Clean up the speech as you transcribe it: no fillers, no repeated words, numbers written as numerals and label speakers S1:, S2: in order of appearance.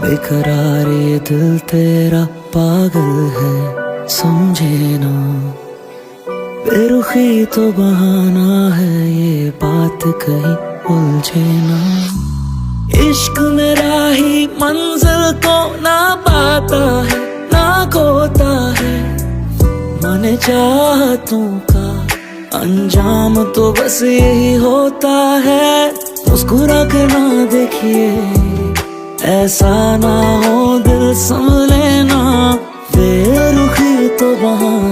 S1: बेकरार ये दिल तेरा पागल है, समझे ना। बेरुखी तो बहाना है, ये बात कहीं उलझे ना। इश्क मेरा ही मंजिल को ना पाता है, ना खोता है। मन चाहतों का अंजाम तो बस यही होता है। मुस्कुरा के ना देखिए, ऐसा ना हो दिल संभले ना। बेरुखी तो बहाना